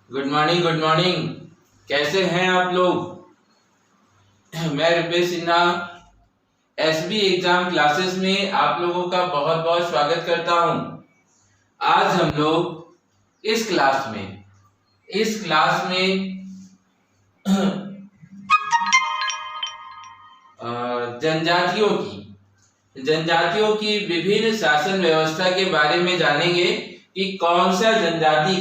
Good morning good morning. कैसे हैं आप लोग। मैं Rupesh Sinha SB exam classes में आप लोगों का बहुत बहुत स्वागत करता हूं। आज हम लोग इस क्लास में जनजातियों की विभिन्न शासन व्यवस्था के बारे में जानेंगे कि कौन सा जनजाति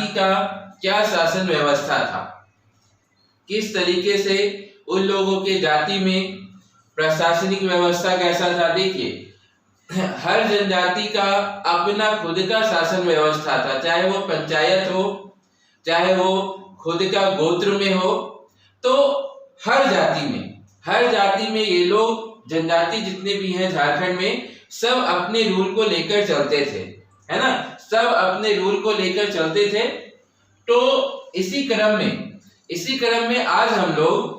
का क्या शासन व्यवस्था था, किस तरीके से उन लोगों के जाति में प्रशासनिक व्यवस्था कैसा था। देखिए, हर जनजाति का अपना खुद का शासन व्यवस्था था, चाहे वो पंचायत हो, चाहे वो खुद का गोत्र में हो। तो हर जाति में ये लोग, जनजाति जितने भी हैं झारखंड में, सब अपने रूल को लेकर चलते थे, है ना। सब अपने रूल को लेकर चलते थे। तो इसी क्रम में आज हम लोग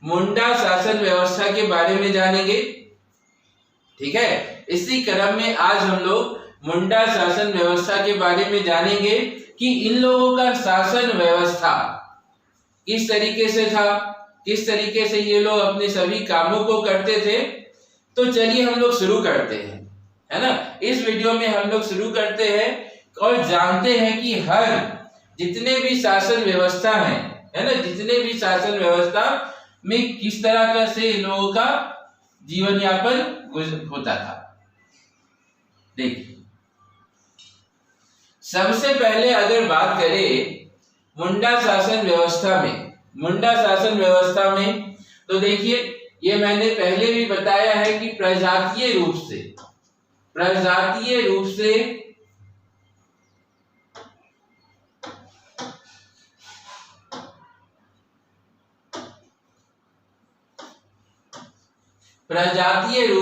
मुंडा शासन व्यवस्था के बारे में जानेंगे। ठीक है, इसी क्रम में आज हम लोग मुंडा शासन व्यवस्था के बारे में जानेंगे कि इन लोगों का शासन व्यवस्था किस तरीके से था, किस तरीके से ये लोग अपने सभी कामों को करते थे। तो चलिए हम लोग शुरू करते हैं, है ना। इस वीडियो में हम लोग शुरू करते हैं और जानते हैं कि हर जितने भी शासन व्यवस्था है ना, जितने भी शासन व्यवस्था में किस तरह का से लोगों का जीवन यापन होता था। देखिए, सबसे पहले अगर बात करें मुंडा शासन व्यवस्था में, तो देखिए, ये मैंने पहले भी बताया है कि प्रजातीय रूप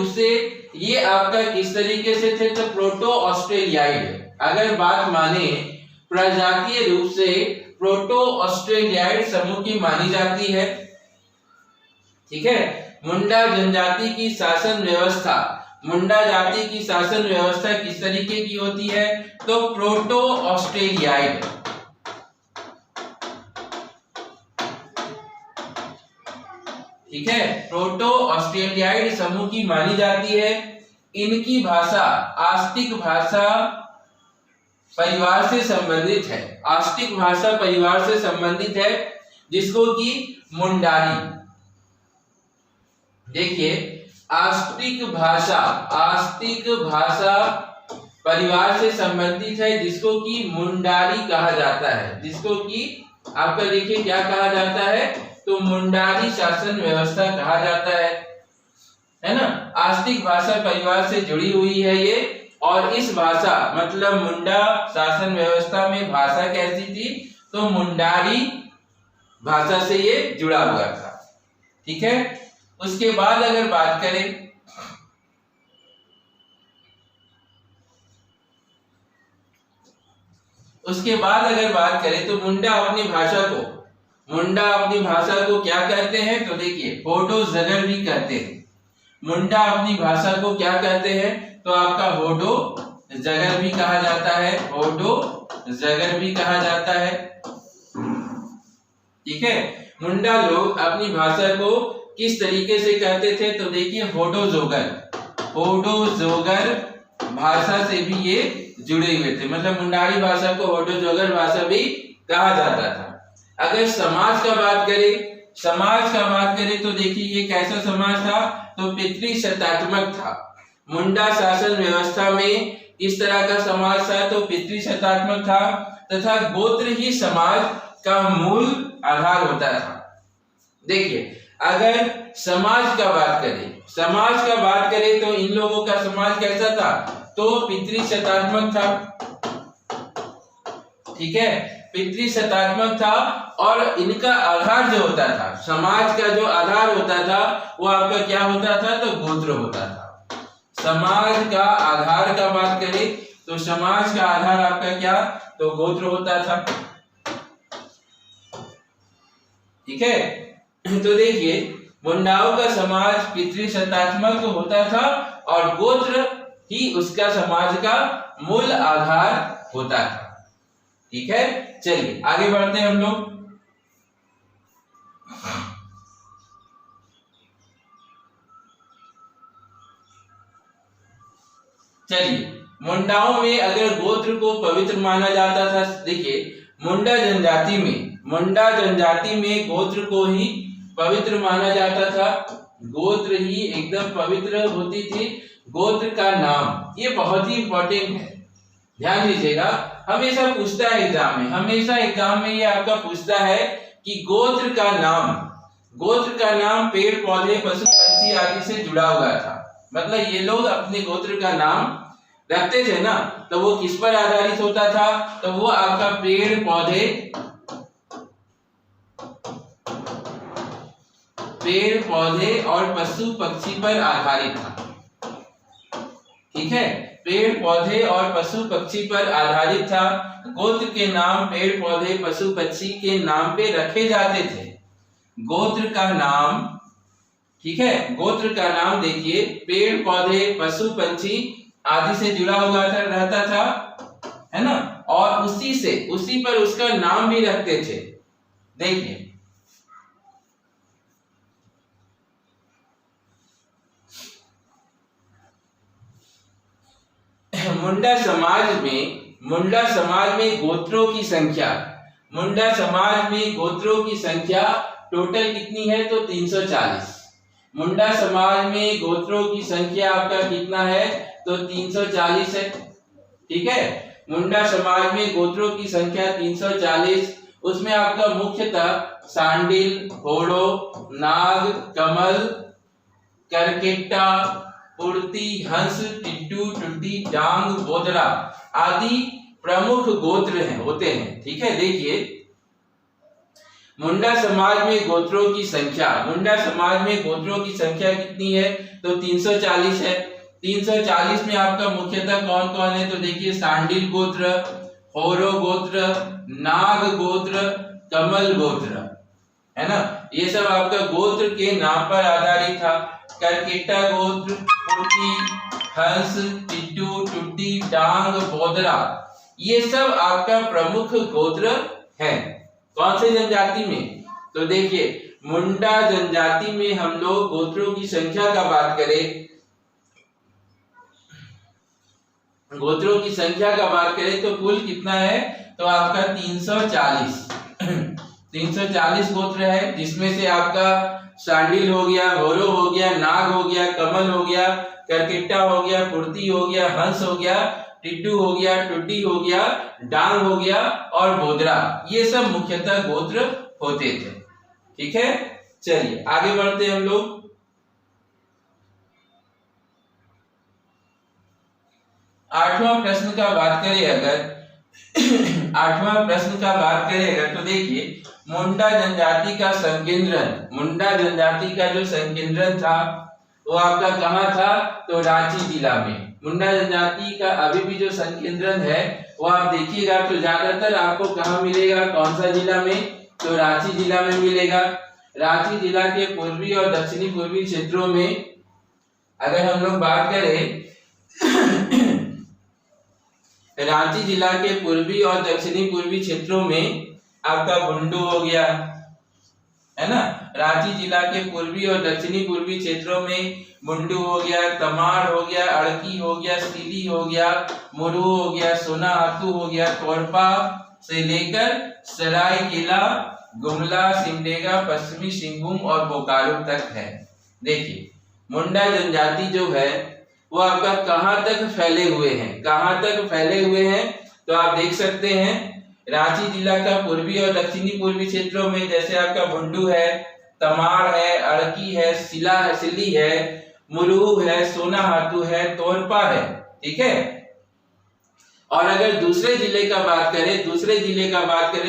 से ये आपका किस तरीके से थे, तो प्रोटो ऑस्ट्रेलियाइड। अगर बात माने प्रजातीय रूप से प्रोटो ऑस्ट्रेलियाइड समूह की मानी जाती है। ठीक है, मुंडा जाति की शासन व्यवस्था किस तरीके की होती है, तो प्रोटो ऑस्ट्रेलियाइड। ठीक है, प्रोटो ऑस्ट्रेलियाइड समूह की मानी जाती है। इनकी भाषा आस्तिक भाषा परिवार से संबंधित है, जिसको कि मुंडारी। देखिए, आस्तिक भाषा परिवार से संबंधित है, जिसको कि मुंडारी कहा जाता है। जिसको कि आपका देखिए क्या कहा जाता है, तो मुंडारी शासन व्यवस्था कहा जाता है ना। आस्तिक भाषा परिवार से जुड़ी हुई है ये। और इस भाषा मतलब मुंडा शासन व्यवस्था में भाषा कैसी थी, तो मुंडारी भाषा से ये जुड़ा हुआ था। ठीक है, उसके बाद अगर बात करें तो मुंडा अपनी भाषा को क्या कहते हैं, तो देखिए होडो जगर भी कहते हैं। मुंडा अपनी भाषा को क्या कहते हैं, तो आपका होडो जगर भी कहा जाता है। ठीक है, मुंडा लोग अपनी भाषा को किस तरीके से कहते थे, तो देखिए होडो जोगर भाषा से भी ये जुड़े हुए थे। मतलब मुंडारी भाषा को होडो जोगर भाषा भी कहा जाता था। अगर समाज का बात करें तो देखिए ये कैसा समाज था, तो पितृसत्तात्मक था। मुंडा शासन व्यवस्था में इस तरह का समाज था, तो पितृसत्तात्मक था तथा गोत्र ही समाज का मूल आधार होता था। देखिए, अगर समाज का बात करें तो इन लोगों का समाज कैसा था, तो पितृसत्तात्मक था। ठीक है, पितृसत्तात्मक था। और इनका आधार जो होता था, समाज का जो आधार होता था, वो आपका क्या होता था, तो गोत्र होता था। समाज का आधार का बात करें तो समाज का आधार आपका क्या, तो गोत्र होता था। ठीक है, तो देखिए मुंडाओं का समाज पितृसत्तात्मक होता था और गोत्र ही उसका समाज का मूल आधार होता था। ठीक है, चलिए आगे बढ़ते हैं हम लोग। चलिए, मुंडाओं में अगर गोत्र को पवित्र माना जाता था, देखिए मुंडा जनजाति में गोत्र को ही पवित्र माना जाता था, गोत्र ही एकदम पवित्र होती थी। गोत्र का नाम ये बहुत ही इंपॉर्टेंट है, ध्यान दीजिएगा, हमेशा पूछता है एग्जाम में, हमेशा एग्जाम में ये आपका पूछता है कि गोत्र का नाम पेड़ पौधे पशु पंछी आदि से जुड़ा हुआ था। मतलब ये लोग अपने गोत्र का नाम रखते थे ना, तो वो किस पर आधारित होता था, तो वो आपका पेड़ पौधे और पशु पक्षी पर आधारित था। ठीक है, पेड़ पौधे और पशु पक्षी पर आधारित था। गोत्र के नाम पेड़ पौधे पशु पक्षी के नाम पे रखे जाते थे। गोत्र का नाम, ठीक है, गोत्र का नाम देखिए पेड़ पौधे पशु पंछी आदि से जुड़ा हुआ रहता था, है ना, और उसी पर उसका नाम भी रखते थे। देखिए मुंडा समाज में गोत्रों की संख्या टोटल कितनी है, तो 340। मुंडा समाज में गोत्रों की संख्या आपका कितना है, तो 340 है। ठीक है, मुंडा समाज में गोत्रों की संख्या 340। उसमें आपका मुख्यतः सांडिल, होड़ो, नाग, कमल, करकेट्टा, पुर्ती, हंस, टिड्डू, टुड्डी, डांग, बोदरा आदि प्रमुख गोत्र होते हैं। ठीक है, देखिए मुंडा समाज में गोत्रों की संख्या कितनी है, तो 340 है। 340 में आपका मुख्यतः कौन कौन है, तो देखिए सांडिल गोत्र, होरो गोत्र, नाग गोत्र, कमल गोत्र, है ना, ये सब आपका गोत्र के नाम पर आधारित था। करकेट्टा गोत्र, पुर्ती, हंस, टिड्डू, टुड्डी, डांग, बोदरा, ये सब आपका प्रमुख गोत्र है। कौन से जनजाति में, तो देखिए मुंडा जनजाति में हम लोग गोत्रों की संख्या का बात करें, तो कुल कितना है, तो आपका 340 गोत्र है, जिसमें से आपका सांडिल हो गया, होरो हो गया, नाग हो गया, कमल हो गया, करकेट्टा हो गया, पुर्ती हो गया, हंस हो गया, टिड्डू हो गया, टुड्डी हो गया, डांग हो गया और बोदरा, ये सब मुख्यतः गोत्र होते थे। ठीक है, चलिए आगे बढ़ते हैं हम लोग। 8वां प्रश्न का बात करें अगर तो देखिए मुंडा जनजाति का जो संकेंद्रण था वो आपका कहाँ था, तो रांची जिला में। मुंडा जनजाति का अभी भी जो संकेंद्रण है वो आप देखिएगा तो ज्यादातर आपको कहाँ मिलेगा, कौन सा जिला में, तो रांची जिला में मिलेगा। रांची जिला के पूर्वी और दक्षिणी पूर्वी क्षेत्रों में अगर हम लोग बात करें रांची जिला के पूर्वी और दक्षिणी पूर्वी क्षेत्रों में आपका बुंडू हो गया, है ना, रांची जिला के पूर्वी और दक्षिणी पूर्वी क्षेत्रों में मुंडू हो गया, तमाड़ हो गया, अड़की हो गया, सीली हो गया, मुरु हो गया, सोनाहातू हो गया, तोरपा से लेकर सरायकेला, गुमला, सिमडेगा, पश्चिमी सिंहभूम और बोकारो तक है। देखिए मुंडा जनजाति जो है वो आपका कहाँ तक फैले हुए हैं, तो आप देख सकते हैं रांची जिला का पूर्वी और दक्षिणी पूर्वी क्षेत्रों में जैसे आपका बुंडू है, तमाड़ है, अड़की है, सिली है, मुरु है, सोनाहातू है, तोरपा है। ठीक है, और अगर दूसरे जिले का बात करें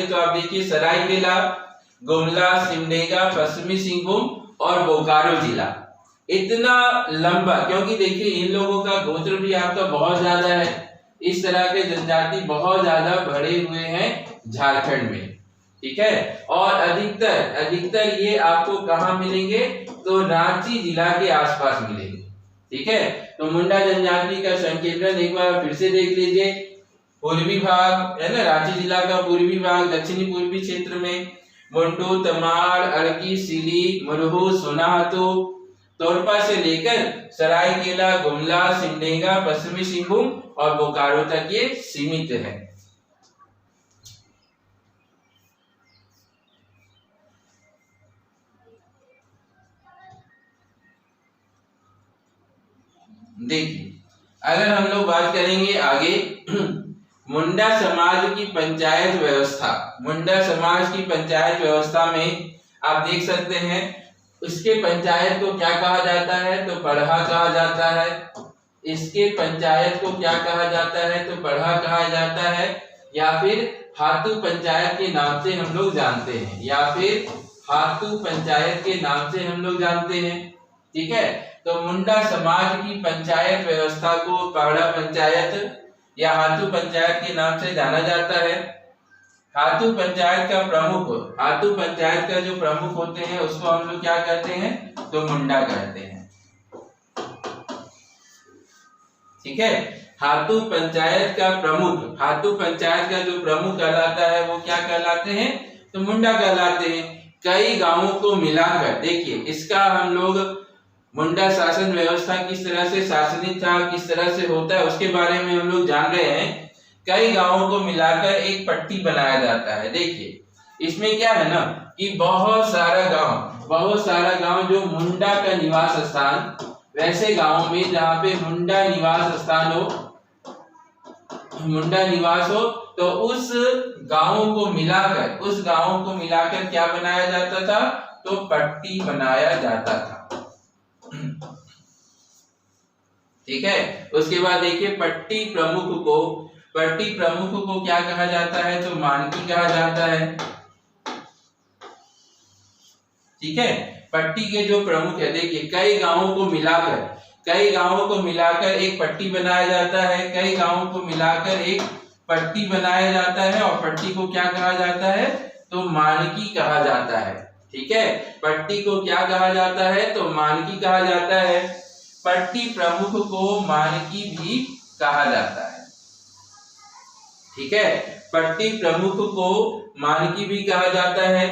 तो आप देखिए सरायकेला, गुमला, सिमडेगा, पश्चिमी सिंहभूम और बोकारो जिला। इतना लंबा, क्योंकि देखिए इन लोगों का गोत्र भी आपका बहुत ज्यादा है, इस तरह के जनजाति बहुत ज्यादा बढ़े हुए हैं झारखंड में। ठीक है, और अधिकतर ये आपको कहाँ मिलेंगे, तो रांची जिला के आसपास मिलेंगे। ठीक है, तो मुंडा जनजाति का संकेंद्रण एक बार फिर से देख लीजिए। पूर्वी भाग है ना, रांची जिला का पूर्वी भाग दक्षिणी पूर्वी क्षेत्र में मुंडू, तमाड़, अड़की, सिली, मुरहू, सोनाहातू, तोरपा से लेकर सरायकेला, गुमला, सिमडेगा, पश्चिमी सिंहभूम और बोकारो तक ये सीमित है। देखिए, अगर हम लोग बात करेंगे आगे मुंडा समाज की पंचायत व्यवस्था, मुंडा समाज की पंचायत व्यवस्था में आप देख सकते हैं इसके पंचायत को क्या कहा जाता है, तो पढ़ा कहा जाता है। इसके पंचायत को क्या कहा जाता है, तो पढ़ा कहा जाता है, या फिर हातू पंचायत के नाम से हम लोग जानते हैं, या फिर हातू पंचायत के नाम से हम लोग जानते हैं। ठीक है, तो मुंडा समाज की पंचायत व्यवस्था को पढ़ा पंचायत या हातू पंचायत के नाम से जाना जाता है। हातू पंचायत का प्रमुख, हातू पंचायत का जो प्रमुख होते हैं उसको हम लोग क्या कहते हैं, तो मुंडा कहते हैं। ठीक है, हातू पंचायत का प्रमुख, हातू पंचायत का जो प्रमुख कहलाता है वो क्या कहलाते हैं, तो मुंडा कहलाते हैं। कई गांवों को मिलाकर देखिए, इसका हम लोग मुंडा शासन व्यवस्था किस तरह से शासनिक था, किस तरह से होता है, उसके बारे में हम लोग जान रहे हैं। कई गांवों को मिलाकर एक पट्टी बनाया जाता है। देखिए, इसमें क्या है ना कि बहुत सारा गांव जो मुंडा का निवास स्थान, वैसे गांव में जहाँ पे मुंडा निवास स्थान हो, मुंडा निवास हो, तो उस गांवों को मिलाकर क्या बनाया जाता था, तो पट्टी बनाया जाता था। ठीक है, उसके बाद देखिए पट्टी प्रमुख को क्या कहा जाता है, तो मानकी कहा जाता है। ठीक है, पट्टी के जो प्रमुख है, देखिए कई गांवों को मिलाकर एक पट्टी बनाया जाता है, कई गांवों को मिलाकर एक पट्टी बनाया जाता है, और पट्टी को क्या कहा जाता है, तो मानकी कहा जाता है। ठीक है, पट्टी को क्या कहा जाता है, तो मानकी कहा जाता है। पट्टी प्रमुख को मानकी भी कहा जाता है। ठीक है, पट्टी प्रमुख को मानकी भी कहा जाता है।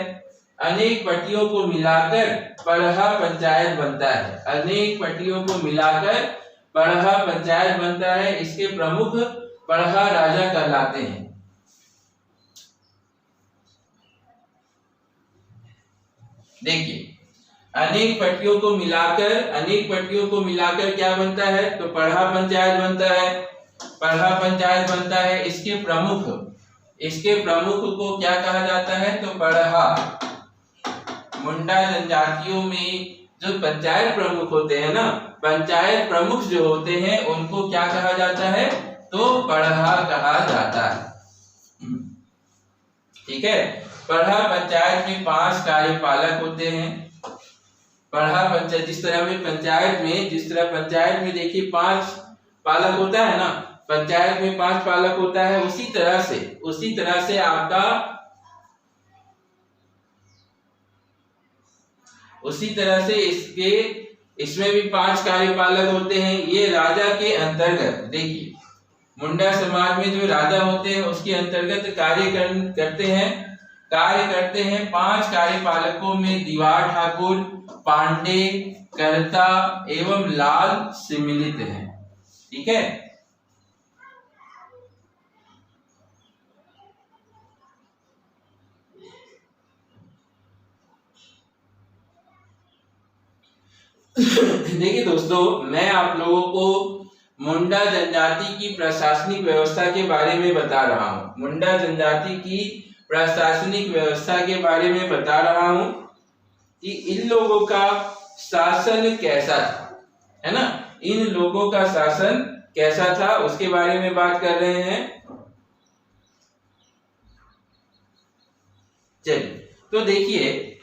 अनेक पट्टियों को मिलाकर पढ़ा पंचायत बनता है, अनेक पट्टियों को मिलाकर पढ़ा पंचायत बनता है। इसके प्रमुख पढ़ा राजा कहलाते हैं। देखिए, अनेक पट्टियों को मिलाकर क्या बनता है, तो पढ़ा पंचायत बनता है। इसके प्रमुख को क्या कहा जाता है, तो पढ़ा। मुंडा जनजातियों में जो पंचायत प्रमुख होते हैं ना, पंचायत प्रमुख जो होते हैं उनको क्या कहा जाता है, तो पढ़ा कहा जाता है। ठीक है, पढ़ा पंचायत में 5 कार्यपालक होते हैं। पढ़ा पंचायत जिस तरह पंचायत में देखिए 5 पालक होता है ना, पंचायत में 5 पालक होता है, उसी तरह से आपका इसमें भी 5 कार्यपालक होते हैं। ये राजा के अंतर्गत, देखिए मुंडा समाज में जो राजा होते हैं उसके अंतर्गत कार्य करते हैं। 5 कार्यपालकों में दीवार ठाकुर, पांडे, कर्ता एवं लाल सम्मिलित हैं। ठीक है, देखिए दोस्तों, मैं आप लोगों को मुंडा जनजाति की प्रशासनिक व्यवस्था के बारे में बता रहा हूँ। मुंडा जनजाति की प्रशासनिक व्यवस्था के बारे में बता रहा हूँ कि इन लोगों का शासन कैसा था, है ना, इन लोगों का शासन कैसा था उसके बारे में बात कर रहे हैं। चलिए, तो देखिए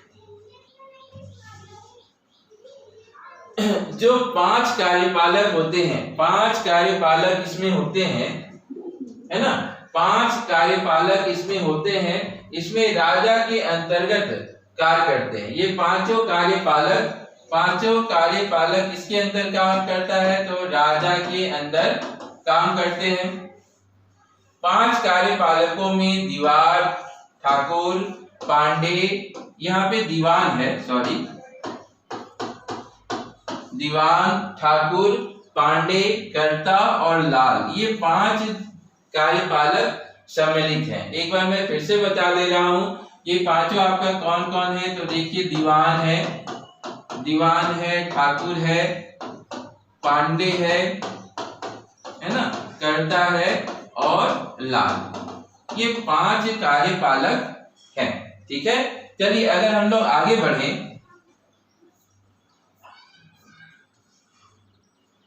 जो 5 कार्यपालक होते हैं, 5 कार्यपालक इसमें होते हैं, है ना, 5 कार्यपालक इसमें होते हैं। इसमें राजा के अंतर्गत कार्य करते हैं। ये पांचों कार्यपालक पांचों कार्यपालक किसके अंदर काम करता है? तो राजा के अंदर काम करते हैं। 5 कार्यपालकों में दीवार, ठाकुर, पांडे, यहाँ पे दीवान है, सॉरी, दीवान, ठाकुर, पांडे, कर्ता और लाल, ये 5 कार्यपालक सम्मिलित हैं। एक बार मैं फिर से बता दे रहा हूं, ये पांचों आपका कौन कौन है? तो देखिए, दीवान है, ठाकुर है, पांडे है ना, कर्ता है और लाल, ये 5 कार्यपालक हैं। ठीक है, चलिए अगर हम लोग आगे बढ़ें,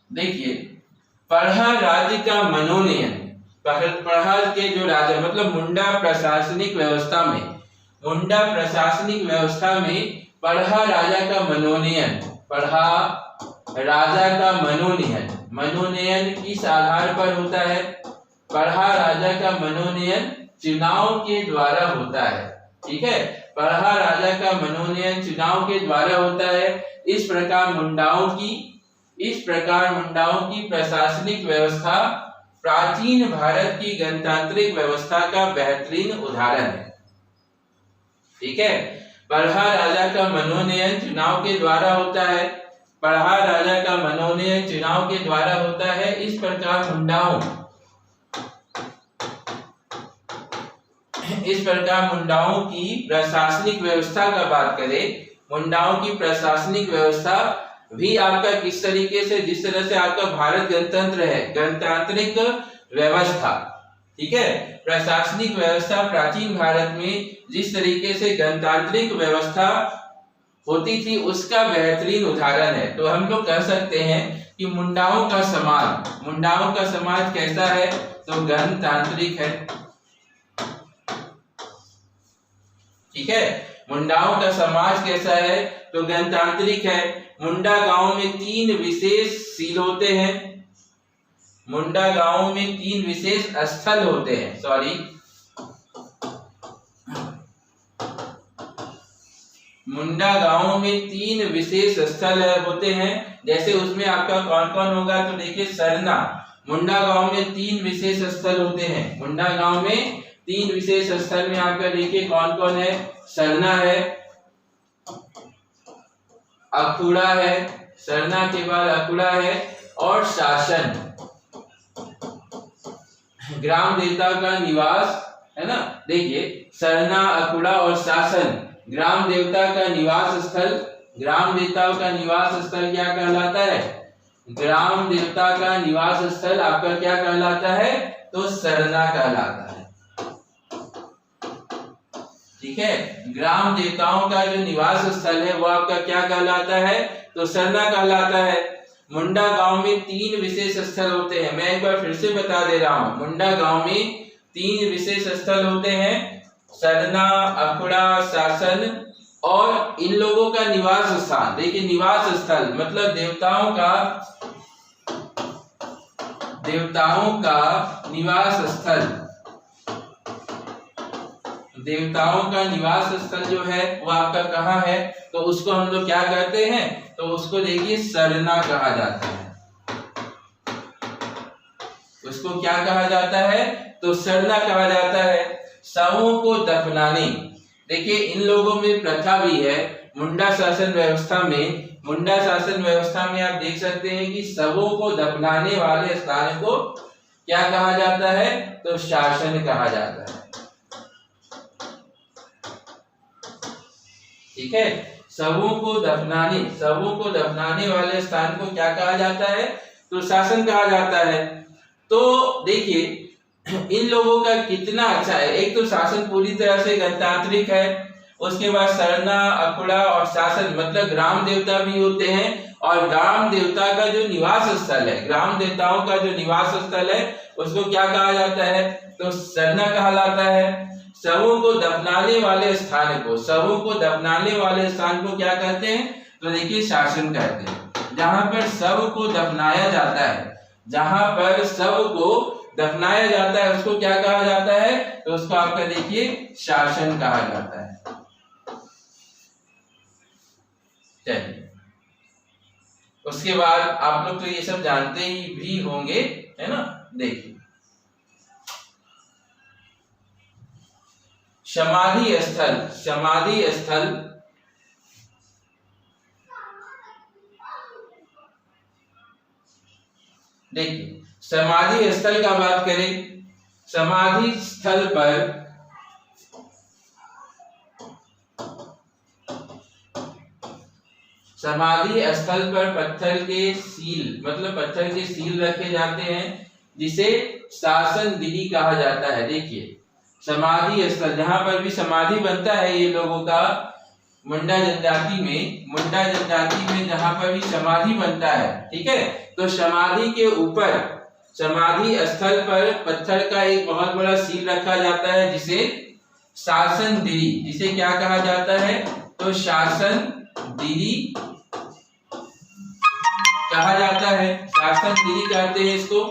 देखिए पढ़ा राज्य का मनोनयन, पढ़ा के जो राजा मतलब मुंडा प्रशासनिक व्यवस्था में, मुंडा प्रशासनिक व्यवस्था में पढ़ा राजा का मनोनयन, पढ़ा राजा का मनोनयन, मनोनयन किस आधार पर होता है? पढ़ा राजा का मनोनयन चुनाव के द्वारा होता है। ठीक है, पढ़ा राजा का मनोनयन चुनाव के द्वारा होता है। इस प्रकार मुंडाओं की प्रशासनिक व्यवस्था प्राचीन भारत की गणतांत्रिक व्यवस्था का बेहतरीन उदाहरण है। ठीक है, पढ़ा राजा का मनोनयन चुनाव के द्वारा होता है, पढ़ा राजा का मनोनयन चुनाव के द्वारा होता है। इस प्रकार मुंडाओं की प्रशासनिक व्यवस्था का बात करें, मुंडाओं की प्रशासनिक व्यवस्था भी आपका किस तरीके से, जिस तरह से आपका भारत गणतंत्र है, गणतांत्रिक व्यवस्था, ठीक है, प्रशासनिक व्यवस्था प्राचीन भारत में जिस तरीके से गणतांत्रिक व्यवस्था होती थी उसका बेहतरीन उदाहरण है। तो हम लोग कह सकते हैं कि मुंडाओं का समाज कैसा है? तो गणतांत्रिक है। ठीक है, मुंडाओं का समाज कैसा है? तो गणतांत्रिक है। मुंडा गांव में 3 विशेष सील होते हैं, मुंडा गांव में 3 विशेष स्थल होते हैं, सॉरी, मुंडा गांव में 3 विशेष स्थल होते हैं। जैसे उसमें आपका कौन कौन होगा? तो देखिए, सरना, मुंडा गांव में 3 विशेष स्थल होते हैं, मुंडा गांव में 3 विशेष स्थल में आपका देखिए कौन कौन है? सरना है, अखुड़ा है, सरना के बाद अखुड़ा है और शासन, ग्राम देवता का निवास है ना। देखिए, सरना, अखुड़ा और शासन ग्राम देवता का निवास स्थल, ग्राम देवताओं का निवास स्थल क्या कहलाता है? ग्राम देवता का निवास स्थल आपका क्या कहलाता है? तो सरना कहलाता है। ठीक है, ग्राम देवताओं का जो निवास स्थल है वो आपका क्या कहलाता है? तो सरना कहलाता है। मुंडा गांव में 3 विशेष स्थल होते हैं। मैं एक बार फिर से बता दे रहा हूं, मुंडा गांव में 3 विशेष स्थल होते हैं, सरना, अखुड़ा, शासन और इन लोगों का निवास स्थान। देखिए, निवास स्थल मतलब देवताओं का निवास स्थल, देवताओं का निवास स्थल जो है वो आपका कहाँ है? तो उसको हम लोग क्या कहते हैं? तो उसको देखिए सरना कहा जाता है। उसको क्या कहा जाता है? तो सरना कहा जाता है। शवों को दफनाने, देखिए इन लोगों में प्रथा भी है मुंडा शासन व्यवस्था में आप देख सकते हैं कि शवों को दफनाने वाले स्थान को क्या कहा जाता है? तो शासन कहा जाता है। ठीक है, शवों को दफनाने वाले स्थान को क्या कहा जाता है? तो शासन कहा जाता है। तो देखिए, इन लोगों का कितना अच्छा है। एक तो शासन पूरी तरह से गणतांत्रिक है, उसके बाद सरना, अखुड़ा और शासन मतलब ग्राम देवता भी होते हैं, और ग्राम देवता का जो निवास स्थल है, ग्राम देवताओं का जो निवास स्थल है उसको क्या कहा जाता है? तो सरना कहलाता है। शवों को दफनाने वाले स्थान को क्या कहते हैं? तो देखिए शासन कहते हैं। जहां पर शव को दफनाया जाता है उसको क्या कहा जाता है? तो उसको आपका देखिए शासन कहा जाता है। चलिए, उसके बाद आप लोग तो ये सब जानते ही भी होंगे, है ना। देखिए समाधि स्थल, समाधि स्थल देखिए समाधि स्थल का बात करें, समाधि स्थल पर समाधि स्थल पर पत्थर के सील, मतलब पत्थर के सील रखे जाते हैं, जिसे शासन विधि कहा जाता है। देखिए समाधि स्थल जहां पर भी समाधि बनता है ये लोगों का, मुंडा जनजाति में जहां पर भी समाधि बनता है, ठीक है, तो समाधि के ऊपर, समाधि स्थल पर पत्थर का एक बहुत बड़ा सील रखा जाता है, जिसे शासन विधि, जिसे क्या कहा जाता है, तो शासन विधि कहा जाता है, शासन विधि कहते हैं इसको।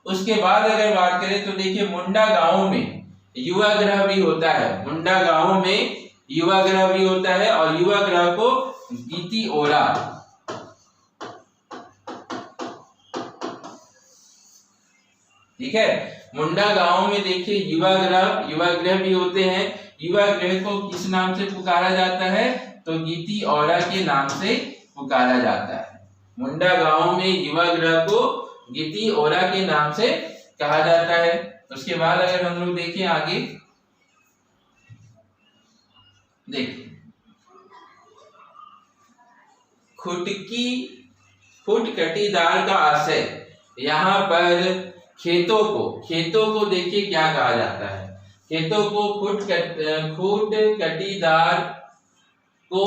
उसके बाद अगर बात करें तो देखिए मुंडा गांव में युवा ग्रह भी होता है, मुंडा गांव में युवा ग्रह भी होता है, और युवा ग्रह को गीति ओरा, ठीक है, मुंडा गांव में देखिए युवा ग्रह भी होते हैं। युवा ग्रह को किस नाम से पुकारा जाता है, तो गीति ओरा के नाम से पुकारा जाता है। मुंडा गांव में युवा ग्रह को गीति ओरा के नाम से कहा जाता है। उसके बाद अगर हम लोग देखें आगे, देखिए फुटकटीदार का आशय, यहाँ पर खेतों को देखिए क्या कहा जाता है, खेतों को फुटकटीदार को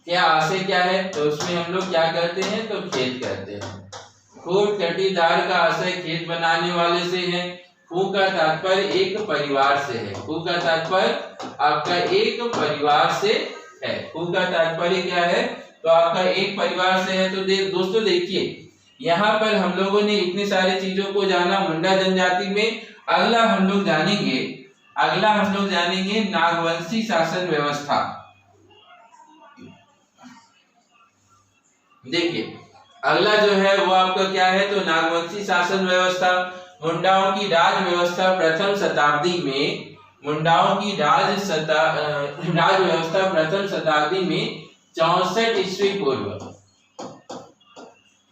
क्या आशय क्या है, तो उसमें हम लोग क्या करते हैं, तो खेत कहते हैं। फुटकटीदार का आशय खेत बनाने वाले से है। फू का तात्पर्य एक परिवार से है, फू का तात्पर्य आपका एक परिवार से है, फू का तात्पर्य क्या है, तो आपका एक परिवार से है। तो दोस्तों देखिए यहाँ पर हम लोगों ने इतनी सारी चीजों को जाना मुंडा जनजाति में। अगला हम लोग जानेंगे नागवंशी शासन व्यवस्था। देखिए अगला जो है वो आपका क्या है, तो नागवंशी शासन व्यवस्था। मुंडाओं की राज व्यवस्था प्रथम शताब्दी में, मुंडाओं की राज व्यवस्था प्रथम शताब्दी में 64 ईस्वी पूर्व,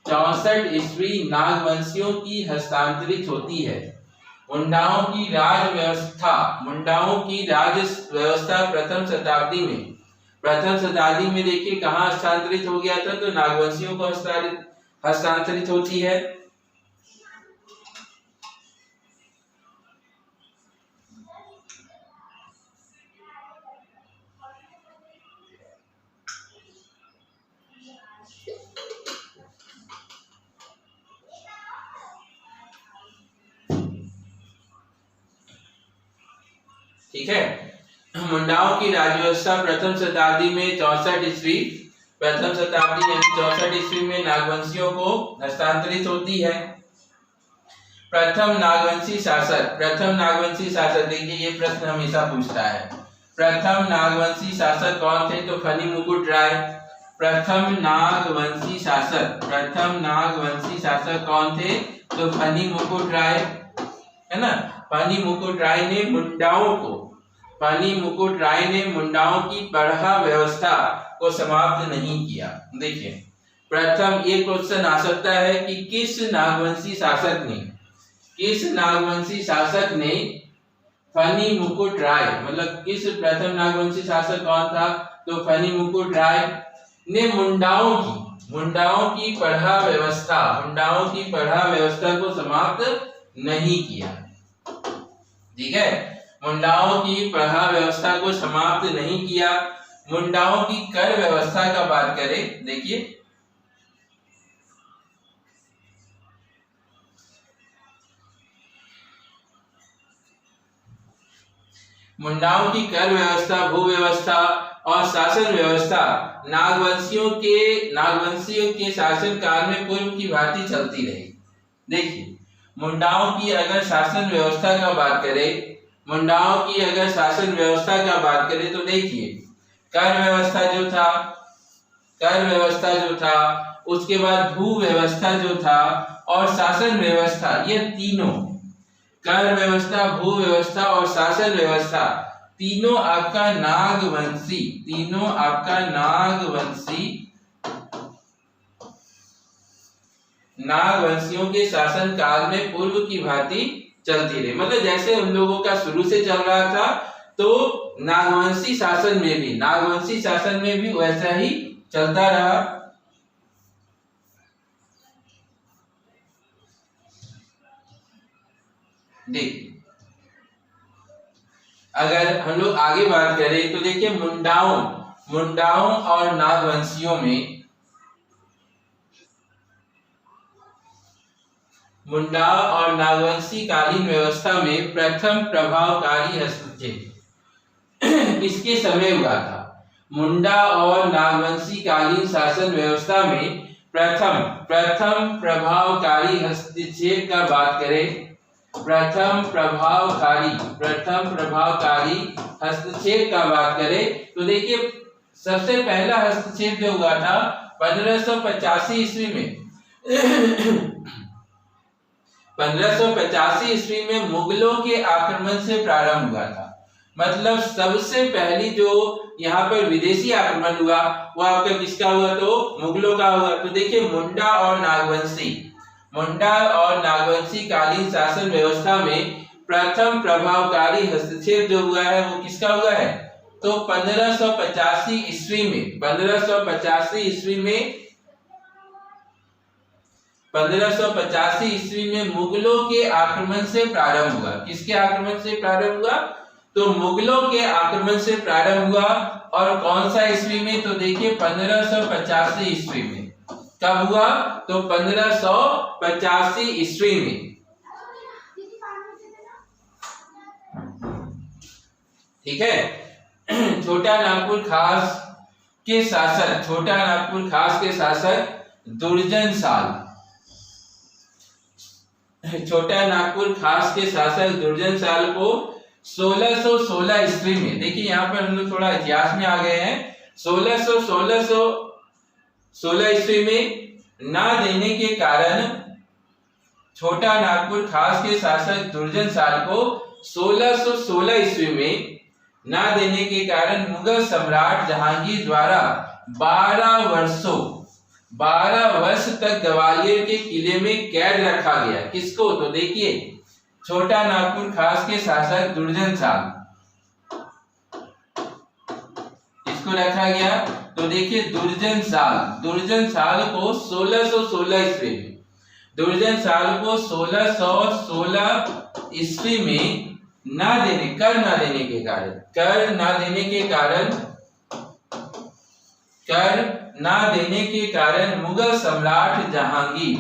64 ईस्वी नागवंशियों की हस्तांतरित होती है। मुंडाओं की राज व्यवस्था प्रथम शताब्दी में देखिए कहाँ हस्तांतरित हो गया था, तो नागवंशियों को हस्तांतरित होती है। ठीक है, मुंडाओं की राजव्यवस्था प्रथम शताब्दी में 64 ईस्वी, प्रथम शताब्दी यानी 64 ईस्वी में नागवंशियों को हस्तांतरित होती है। प्रथम नागवंशी शासक, देखिए ये प्रश्न हमेशा पूछता है, प्रथम नागवंशी शासक कौन थे, तो फनी मुकुट राय। प्रथम नागवंशी शासक कौन थे, तो फनी मुकुट राय, है ना। फनी मुकुट राय ने मुंडाओं की पढ़ा व्यवस्था को समाप्त नहीं किया। देखिए प्रथम ये क्वेश्चन आ सकता है कि किस नागवंशी शासक ने फनी मुकुट राय, मतलब किस प्रथम नागवंशी शासक कौन था, तो फनी मुकुट राय ने मुंडाओं की पढ़ा व्यवस्था को समाप्त नहीं किया। ठीक है, मुंडाओं की पढ़ा व्यवस्था को समाप्त नहीं किया। मुंडाओं की कर व्यवस्था का बात करें, देखिए मुंडाओं की कर व्यवस्था, भू व्यवस्था और शासन व्यवस्था नागवंशियों के शासन काल में पूर्व की भांति चलती रही। देखिए मुंडाओं की अगर शासन व्यवस्था का बात करें, तो देखिए कर व्यवस्था जो था उसके बाद भू व्यवस्था जो था और शासन व्यवस्था, ये तीनों कर व्यवस्था, भू व्यवस्था और शासन व्यवस्था तीनों आपका नागवंशियों के शासन काल में पूर्व की भांति चलती रही। मतलब जैसे उन लोगों का शुरू से चल रहा था तो नागवंशी शासन में भी वैसा ही चलता रहा। देखिए अगर हम लोग आगे बात करें तो देखिए मुंडाओं और नागवंशियों में, मुंडा और नागवंशी कालीन व्यवस्था में प्रथम प्रभावकारी हस्तक्षेप किसके समय हुआ था? मुंडा और नागवंशी कालीन शासन व्यवस्था में प्रथम प्रभावकारी हस्तक्षेप का बात करें, प्रथम प्रभावकारी हस्तक्षेप का बात करें तो देखिए सबसे पहला हस्तक्षेप जो हुआ था 1585 ईस्वी में 1585 ईस्वी में मुगलों के आक्रमण से प्रारंभ हुआ था। मतलब सबसे पहली जो यहाँ पर विदेशी आक्रमण हुआ वो आपका किसका हुआ? तो मुगलों का हुआ। तो देखिए मुंडा और नागवंशी कालीन शासन व्यवस्था में प्रथम प्रभावकारी हस्तक्षेप जो हुआ है वो किसका हुआ है? तो 1585 ईस्वी में 1585 ईस्वी में मुगलों के आक्रमण से प्रारंभ हुआ। किसके आक्रमण से प्रारंभ हुआ? तो मुगलों के आक्रमण से प्रारंभ हुआ। और कौन सा ईस्वी में? तो देखिए 1585 ईस्वी में। कब हुआ? तो 1585 ईस्वी में। ठीक है। छोटा नागपुर खास के शासक दुर्जन साल, छोटा नागपुर खास के शासक दुर्जन साल को 1616 ईस्वी में, देखिए यहाँ पर हम लोग थोड़ा इतिहास में आ गए हैं, 1616 ईस्वी में ना देने के कारण छोटा नागपुर खास के शासक दुर्जन साल को 1616 ईस्वी में ना देने के कारण मुगल सम्राट जहांगीर द्वारा 12 वर्ष तक ग्वालियर के किले में कैद रखा गया। किसको? तो देखिए छोटा नागपुर खास के शासक दुर्जन साल, इसको रखा गया। तो देखिए दुर्जन साल को 1616 ईस्वी में, दुर्जन साल को 1616 ईस्वी में कर ना देने के कारण मुगल सम्राट जहांगीर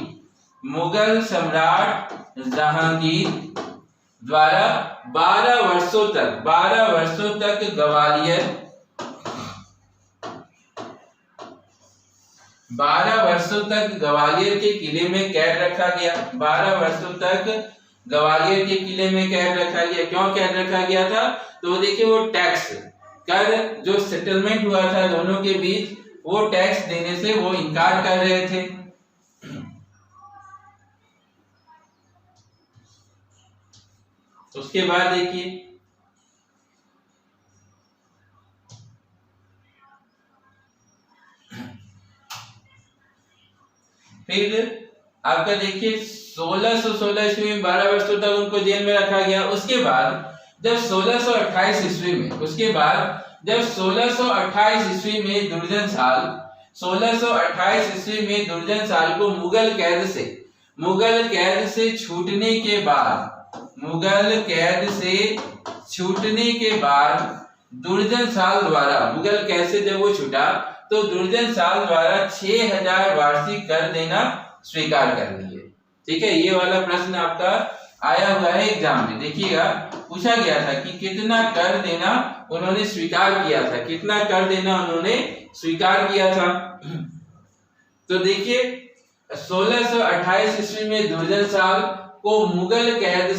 द्वारा 12 वर्षों तक ग्वालियर के किले में कैद रखा गया। 12 वर्षों तक ग्वालियर के किले में कैद रखा गया। क्यों कैद रखा गया था? तो देखिए वो टैक्स कर जो सेटलमेंट हुआ था दोनों के बीच, वो टैक्स देने से वो इनकार कर रहे थे। उसके बाद देखिए फिर आपका देखिए 1616 ईस्वी में 12 वर्षों तक उनको जेल में रखा गया। उसके बाद जब 1628 ईस्वी में दुर्जन साल को मुगल कैद से छूटने के बाद दुर्जन साल द्वारा, मुगल कैद से जब वो छूटा तो दुर्जन साल द्वारा 6000 वार्षिक कर देना स्वीकार कर लिए। ठीक है, ये वाला प्रश्न आपका आया हुआ है एग्जाम में। देखिएगा पूछा गया था कि कितना कर देना उन्होंने स्वीकार किया था। तो देखिए 1628 ईस्वी में दुर्जन साल को मुगल कैद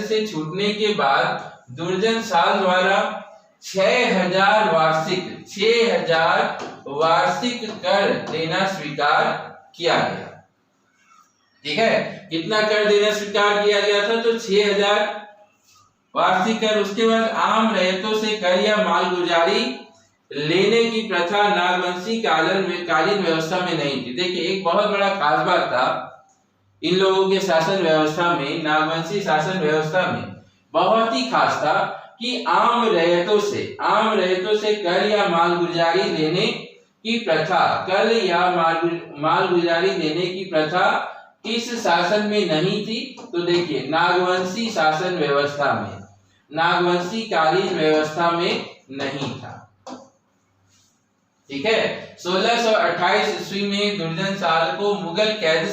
से छूटने के बाद दुर्जन साल द्वारा 6000 वार्षिक कर देना स्वीकार किया गया। ठीक है, कितना कर देना स्वीकार किया गया था? तो 6000 वार्षिक कर। उसके बाद आम रैयतों से कर या मालगुजारी लेने की प्रथा नागवंशी कालीन व्यवस्था में नहीं थी। देखिए, एक बहुत बड़ा खास बात था इन लोगों के शासन व्यवस्था में, नागवंशी शासन व्यवस्था में बहुत ही खास था कि आम रैयतों से कर या मालगुजारी लेने की प्रथा, कर या मालगुजारी लेने की प्रथा इस शासन में नहीं थी। तो देखिए, नागवंशी शासन व्यवस्था में, नागवंशी कालीन व्यवस्था में नहीं था। ठीक है, 1628 ईस्वी में दुर्जन साल को मुगल कैद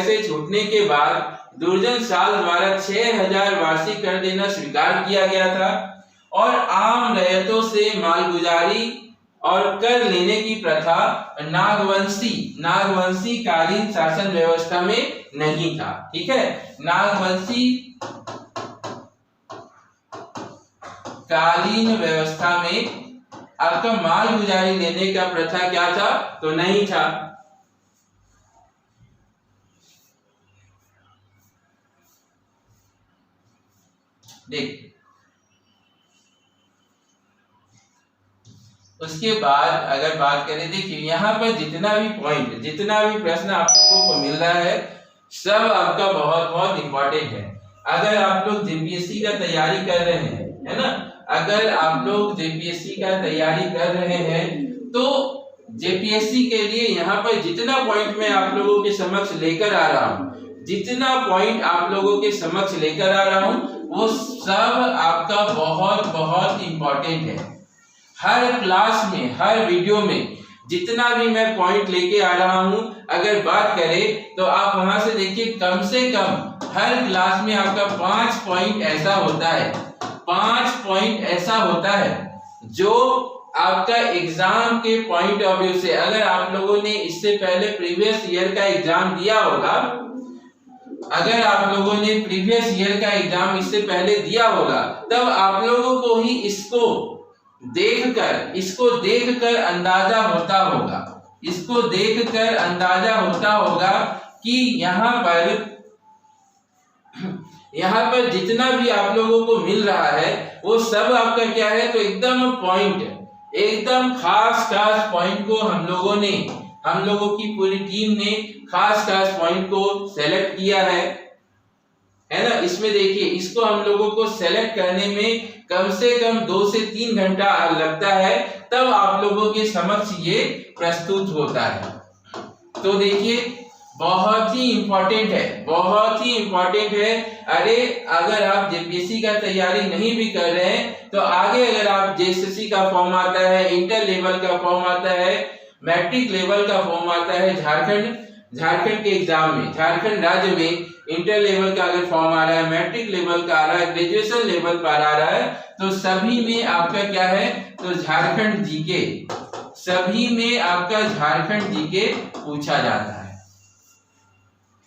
से छूटने के बाद दुर्जन साल द्वारा 6000 वार्षिक कर देना स्वीकार किया गया था और आम रैयतों से मालगुजारी और कर लेने की प्रथा नागवंशी कालीन शासन व्यवस्था में नहीं था। ठीक है, नागवंशी कालीन व्यवस्था में आपका मालगुजारी लेने का प्रथा क्या था? तो नहीं था। देख, उसके बाद अगर बात करें, देखिए यहाँ पर जितना भी प्रश्न आप लोगों को मिल रहा है सब आपका बहुत बहुत इंपॉर्टेंट है। अगर आप लोग जेपीएससी का तैयारी कर रहे हैं, है ना, अगर आप लोग जेपीएससी का तैयारी कर रहे हैं तो जेपीएससी के लिए यहाँ पर जितना पॉइंट मैं आप लोगों के समक्ष लेकर आ रहा हूँ, वो सब आपका बहुत बहुत इंपॉर्टेंट है। हर क्लास में, हर वीडियो में जितना भी मैं पॉइंट लेके आ रहा हूं, अगर बात करें तो आप वहां से देखिए, कम से कम हर क्लास में आपका 5 पॉइंट ऐसा होता है जो आपका एग्जाम के पॉइंट ऑफ व्यू से, अगर आप लोगों ने इससे पहले प्रीवियस ईयर का एग्जाम दिया होगा, तब आप लोगों को ही इसको देखकर अंदाजा होता होगा कि यहाँ पर जितना भी आप लोगों को मिल रहा है वो सब आपका क्या है? तो एकदम खास पॉइंट को हम लोगों की पूरी टीम ने खास पॉइंट को सेलेक्ट किया है ना। इसमें देखिए, इसको हम लोगों को सेलेक्ट करने में कम से कम 2 से 3 घंटा लगता है, तब आप लोगों के समक्ष ये प्रस्तुत होता है। तो देखिए, बहुत ही इंपॉर्टेंट है। अरे अगर आप जेपीएससी का तैयारी नहीं भी कर रहे हैं तो आगे अगर आप जेएसएससी का फॉर्म आता है, इंटर लेवल का फॉर्म आता है, मैट्रिक लेवल का फॉर्म आता है, झारखंड के एग्जाम में, झारखंड राज्य में इंटर लेवल का अगर फॉर्म आ रहा है, मैट्रिक लेवल का आ रहा है, ग्रेजुएशन लेवल पर आ रहा है, तो सभी में आपका क्या है? तो झारखंड जीके पूछा जाता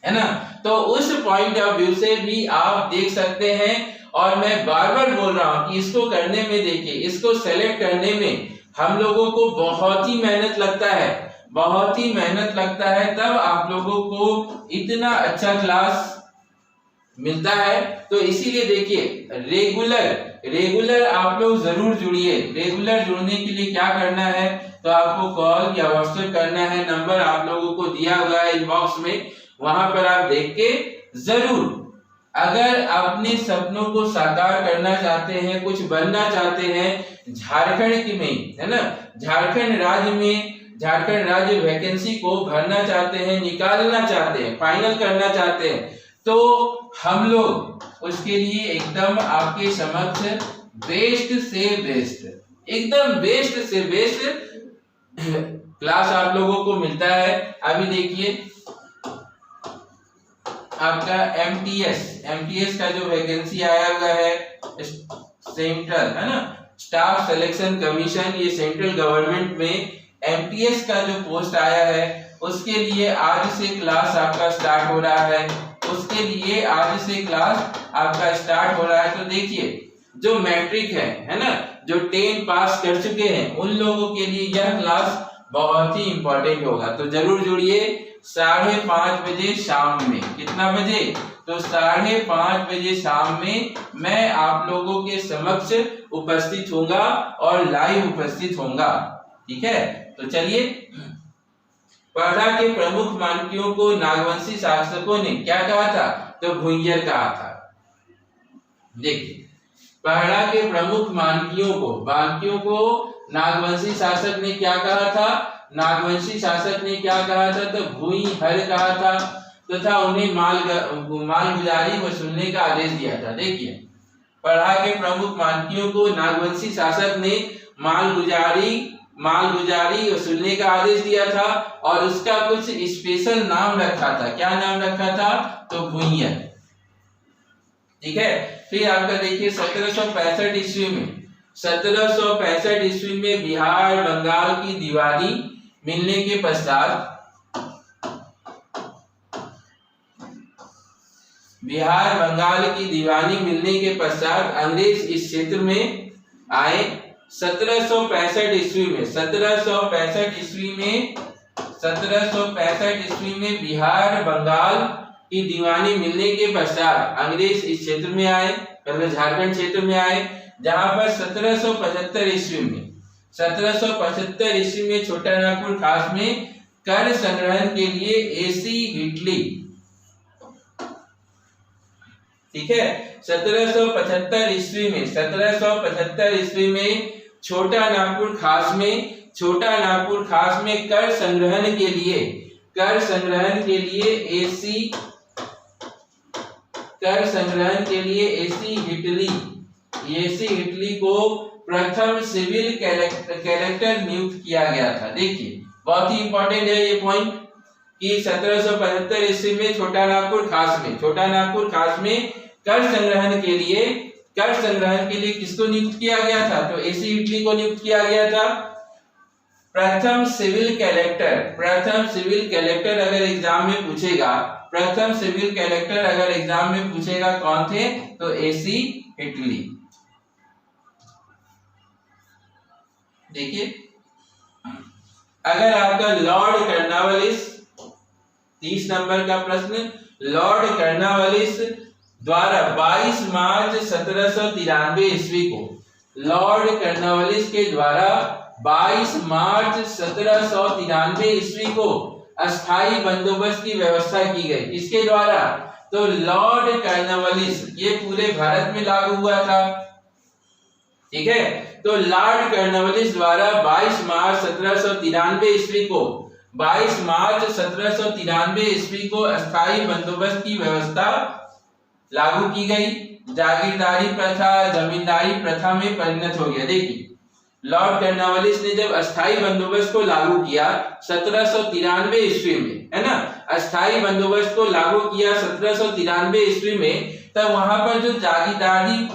है ना। तो उस पॉइंट ऑफ व्यू से भी आप देख सकते हैं। और मैं बार बार बोल रहा हूं कि इसको करने में, देखिए, इसको सेलेक्ट करने में हम लोगों को बहुत ही मेहनत लगता है, तब आप लोगों को इतना अच्छा क्लास मिलता है। तो इसीलिए देखिए, रेगुलर आप लोग जरूर जुड़िए। रेगुलर जुड़ने के लिए क्या करना है? तो आपको कॉल या व्हाट्सएप करना है, नंबर आप लोगों को दिया हुआ है इनबॉक्स में, वहां पर आप देख के जरूर, अगर अपने सपनों को साकार करना चाहते हैं, कुछ बनना चाहते हैं झारखंड में, है ना, झारखंड राज्य वैकेंसी को भरना चाहते हैं, निकालना चाहते हैं, फाइनल करना चाहते हैं, तो हम लोग उसके लिए एकदम आपके समक्ष बेस्ट से बेस्ट क्लास आप लोगों को मिलता है। अभी देखिए, आपका एमटीएस का जो वैकेंसी आया हुआ है, सेंट्रल, है ना, स्टाफ सिलेक्शन कमीशन, ये सेंट्रल गवर्नमेंट में एमटीएस का जो पोस्ट आया है, उसके लिए आज से क्लास आपका स्टार्ट हो रहा है। तो देखिए, जो मैट्रिक है ना, जो 10 पास कर चुके हैं उन लोगों के लिए यह क्लास बहुत ही इंपॉर्टेंट होगा। तो जरूर जुड़िए 5:30 बजे शाम में। कितना बजे? तो 5:30 बजे शाम में मैं आप लोगों के समक्ष उपस्थित होऊंगा और लाइव उपस्थित होऊंगा। ठीक है, तो चलिए। पहला के प्रमुख मानकियों को नागवंशी शासकों ने क्या कहा था? तो भुइंजर कहा था। देखिए, पहला के प्रमुख मानकियों को नागवंशी शासक ने क्या कहा था? नागवंशी शासक ने क्या कहा था? तो भुइंहर कहा था तथा उन्हें मालगुजारी वसूलने का आदेश दिया था। देखिए, पढ़ा के प्रमुख मानकियों को नागवंशी शासक ने मालगुजारी वसूलने का आदेश दिया था और उसका कुछ स्पेशल नाम रखा था। क्या नाम रखा था? तो भुइंजर। ठीक है, फिर आपका देखिए 1765 ईस्वी में बिहार बंगाल की दीवानी मिलने के पश्चात अंग्रेज इस क्षेत्र में आए। 1765 ईस्वी में बिहार बंगाल की दीवानी मिलने के पश्चात अंग्रेज इस क्षेत्र में आए, पहले झारखंड क्षेत्र में आए, जहां पर 1775 ईस्वी में छोटा नागपुर खास में कर संग्रहण के लिए एसी हिटली, ठीक है, 1775 ईस्वी में छोटा नागपुर खास में कर संग्रहण के लिए एसी हिटली को प्रथम सिविल कलेक्टर नियुक्त किया गया था। देखिए, बहुत ही इंपॉर्टेंट है ये पॉइंट कि 1775 ईस्वी में छोटा नागपुर खास में कर संग्रहण के लिए किसको नियुक्त किया गया था? तो एसी हिटली को नियुक्त किया गया था। प्रथम सिविल कलेक्टर अगर एग्जाम में पूछेगा कौन थे? तो एसी हिटली। देखिए, अगर आपका लॉर्ड कर्नवालिस 30 नंबर का प्रश्न, लॉर्ड कर्नवालिस द्वारा 22 मार्च 1793 ईस्वी को, लॉर्ड कर्नवालिस के द्वारा 22 मार्च 1793 ईस्वी को अस्थायी बंदोबस्त की व्यवस्था की गई। किसके द्वारा? तो लॉर्ड कर्नवालिस। ये पूरे भारत में लागू हुआ था। ठीक है, तो लॉर्ड कर्नवालिस द्वारा 22 मार्च 1793 ईस्वी को अस्थायी बंदोबस्त की व्यवस्था लागू की गई। जागीरदारी प्रथा जमींदारी प्रथा में परिणत हो गया। देखिए, लॉर्ड कर्नवालिस ने जब अस्थायी बंदोबस्त को लागू किया 1793 ईस्वी में, है ना, अस्थायी बंदोबस्त को लागू किया 1793 ईस्वी में, तब वहां पर जो जागीरदारी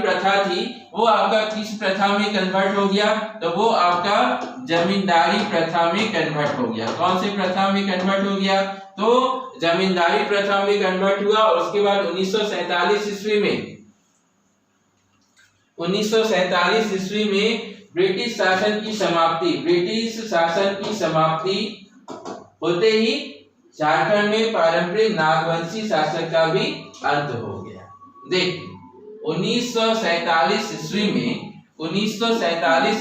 प्रथा थी वो आपका किस प्रथा में कन्वर्ट हो गया? तो वो आपका जमींदारी प्रथा में कन्वर्ट हो गया। कौन सी प्रथा में कन्वर्ट हो गया? तो जमींदारी प्रथा में कन्वर्ट हुआ। और उसके बाद 1947 ईस्वी में ब्रिटिश शासन की समाप्ति होते ही झारखंड में पारंपरिक नागवंशी शासक का भी अंत हो गया। देखिए, 1947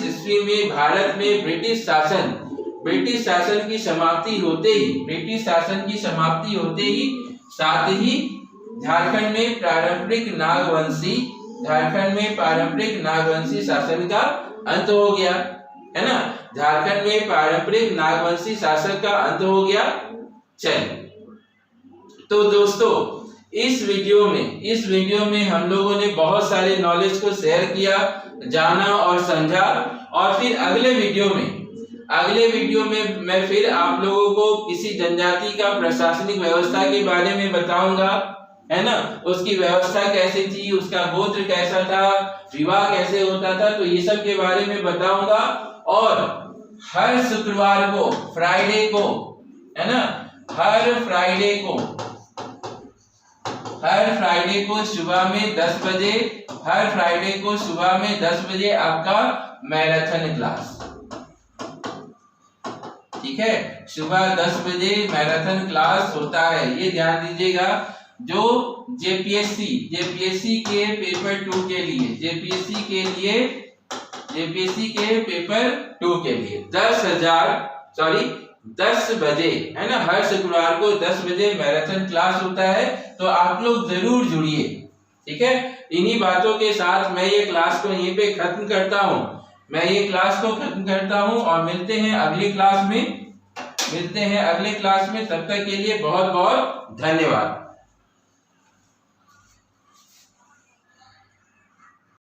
ईस्वी में भारत में ब्रिटिश शासन की समाप्ति होते ही साथ ही झारखंड में पारंपरिक नागवंशी शासन का अंत हो गया, है ना। झारखंड में पारंपरिक नागवंशी शासक का अंत हो गया। चलिए, तो दोस्तों इस वीडियो में हम लोगों ने बहुत सारे नॉलेज को शेयर किया, जाना और समझा। और फिर अगले वीडियो में मैं फिर आप लोगों को किसी जनजाति का प्रशासनिक व्यवस्था के बारे में बताऊंगा, है ना, उसकी व्यवस्था कैसे थी, उसका गोत्र कैसा था, विवाह कैसे होता था, तो ये सब के बारे में बताऊंगा। और हर शुक्रवार को, फ्राइडे को, है ना, हर हर फ्राइडे को सुबह में 10 बजे, हर फ्राइडे को सुबह में 10 बजे आपका मैराथन क्लास, ठीक है। सुबह 10 बजे मैराथन क्लास होता है, ये ध्यान दीजिएगा। जो जेपीएससी के पेपर 2 के लिए, जेपीएससी के पेपर 2 के लिए 10 बजे है ना, हर शुक्रवार को 10 बजे मैराथन क्लास होता है, तो आप लोग जरूर जुड़िए, ठीक है। इन्हीं बातों के साथ मैं ये क्लास को यहीं पे खत्म करता हूँ, और मिलते हैं अगली क्लास में, तब तक के लिए बहुत बहुत धन्यवाद।